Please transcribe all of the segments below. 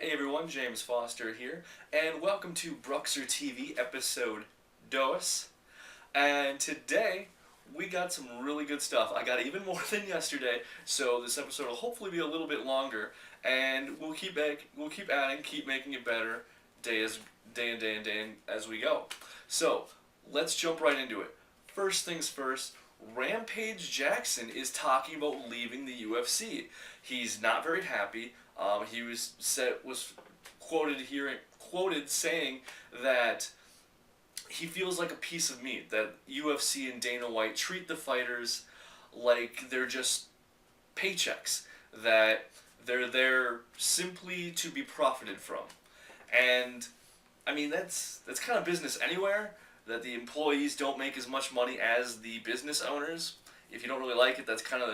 Hey everyone, James Foster here, and welcome to Bruxer TV episode dos. And today we got some really good stuff. I got even more than yesterday, so this episode will hopefully be a little bit longer, and we'll keep adding, keep making it better, day as we go. So let's jump right into it. First things first. Rampage Jackson is talking about leaving the UFC. He's not very happy. He was quoted saying that he feels like a piece of meat. That UFC and Dana White treat the fighters like they're just paychecks. That they're there simply to be profited from. And I mean that's kind of business anywhere. That the employees don't make as much money as the business owners. If you don't really like it, it's kind of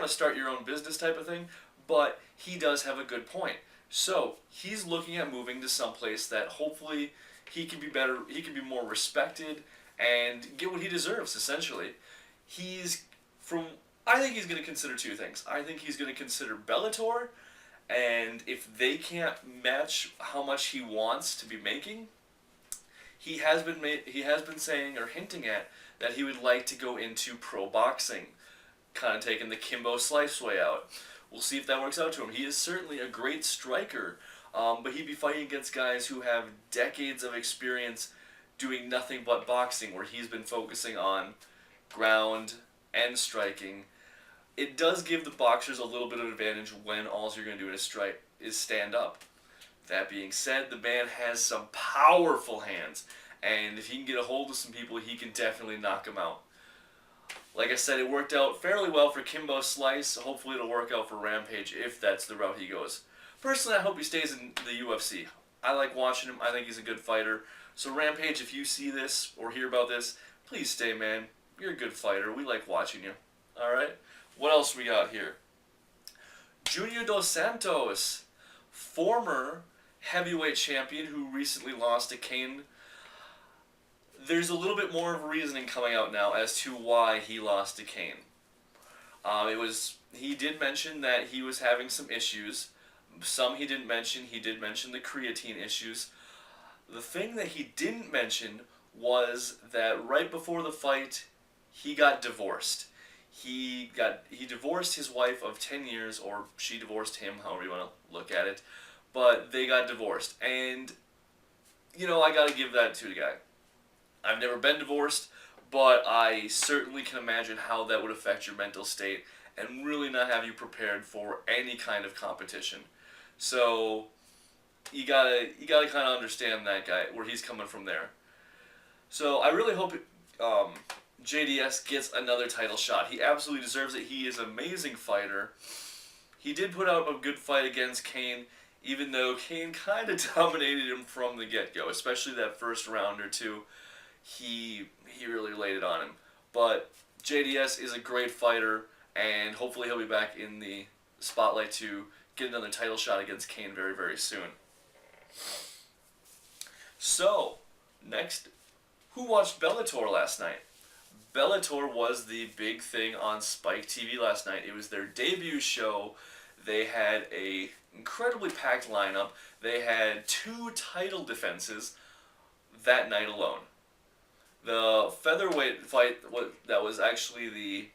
a start your own business type of thing. But he does have a good point. So he's looking at moving to someplace that hopefully he can be better, he can be more respected, and get what he deserves. Essentially, I think he's going to consider two things. I think he's going to consider Bellator, and if they can't match how much he wants to be making, he has been saying or hinting at that he would like to go into pro boxing, kind of taking the Kimbo Slice way out. We'll see if that works out to him. He is certainly a great striker, but he'd be fighting against guys who have decades of experience doing nothing but boxing, where he's been focusing on ground and striking. It does give the boxers a little bit of advantage when all you're going to do is stand up. That being said, the man has some powerful hands, and if he can get a hold of some people, he can definitely knock them out. Like I said, it worked out fairly well for Kimbo Slice. Hopefully it'll work out for Rampage if that's the route he goes. Personally, I hope he stays in the UFC. I like watching him. I think he's a good fighter. So Rampage, if you see this or hear about this, please stay, man. You're a good fighter. We like watching you. Alright? What else we got here? Junior Dos Santos, former heavyweight champion who recently lost to Kane. There's a little bit more of reasoning coming out now as to why he lost to Kane. He did mention that he was having some issues. Some he didn't mention. He did mention the creatine issues. The thing that he didn't mention was that right before the fight, he got divorced. He divorced his wife of 10 years, or she divorced him, however you want to look at it. But they got divorced. And, I got to give that to the guy. I've never been divorced, but I certainly can imagine how that would affect your mental state and really not have you prepared for any kind of competition. So you gotta kind of understand that guy, where he's coming from there. So I really hope JDS gets another title shot. He absolutely deserves it. He is an amazing fighter. He did put out a good fight against Kane, even though Kane kind of dominated him from the get-go, especially that first round or two. He really laid it on him. But JDS is a great fighter, and hopefully he'll be back in the spotlight to get another title shot against Kane very, very soon. So, next, who watched Bellator last night? Bellator was the big thing on Spike TV last night. It was their debut show. They had a incredibly packed lineup. They had 2 title defenses that night alone. The featherweight fight that was actually the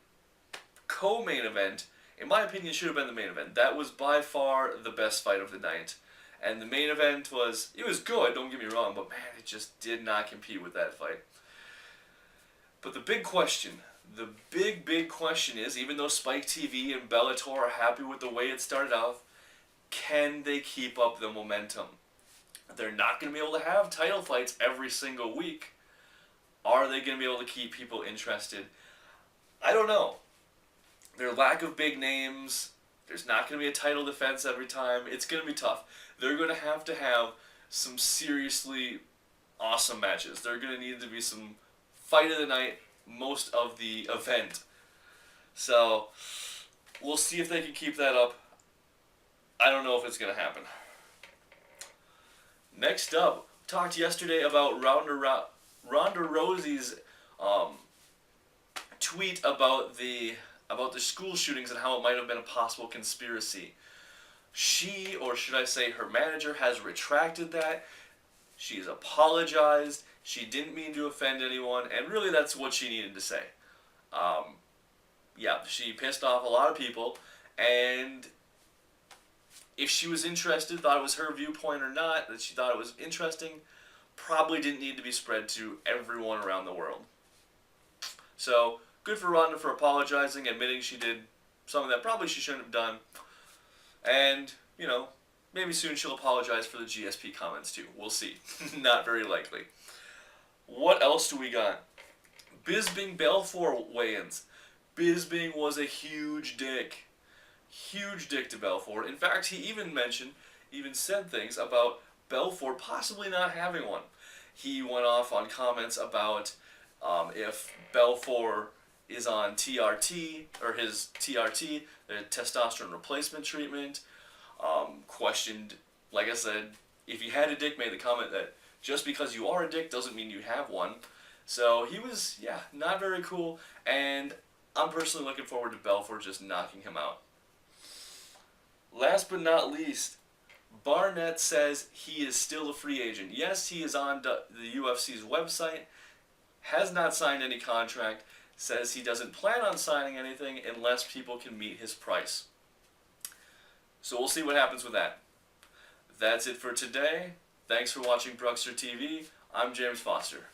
co-main event, in my opinion, should have been the main event. That was by far the best fight of the night. And the main event was good, don't get me wrong, but man, it just did not compete with that fight. But the big question is, even though Spike TV and Bellator are happy with the way it started off, can they keep up the momentum? They're not going to be able to have title fights every single week. Are they going to be able to keep people interested? I don't know. Their lack of big names, there's not going to be a title defense every time. It's going to be tough. They're going to have some seriously awesome matches. There are going to need to be some fight of the night, most of the event. So, we'll see if they can keep that up. I don't know if it's going to happen. Next up, talked yesterday about Ronda Rousey's tweet about the school shootings and how it might have been a possible conspiracy. She, or should I say her manager, has retracted that. She's apologized. She didn't mean to offend anyone, and really that's what she needed to say. Um, yeah, she pissed off a lot of people, and if she was interested, thought it was her viewpoint or not, that she thought it was interesting, probably didn't need to be spread to everyone around the world. So, good for Ronda for apologizing, admitting she did something that probably she shouldn't have done. And, maybe soon she'll apologize for the GSP comments too. We'll see. Not very likely. What else do we got? Bisping Belfort weigh-ins. Bisping was a huge dick. Huge dick to Belfort. In fact, he even said things about Belfort possibly not having one. He went off on comments about if Belfort is on TRT, or his TRT, the testosterone replacement treatment. Questioned, like I said, if you had a dick, made the comment that just because you are a dick doesn't mean you have one. So he was, not very cool, and I'm personally looking forward to Belfort just knocking him out. Last but not least, Barnett says he is still a free agent. Yes, he is on the UFC's website, has not signed any contract, says he doesn't plan on signing anything unless people can meet his price. So we'll see what happens with that. That's it for today. Thanks for watching Bruxer TV. I'm James Foster.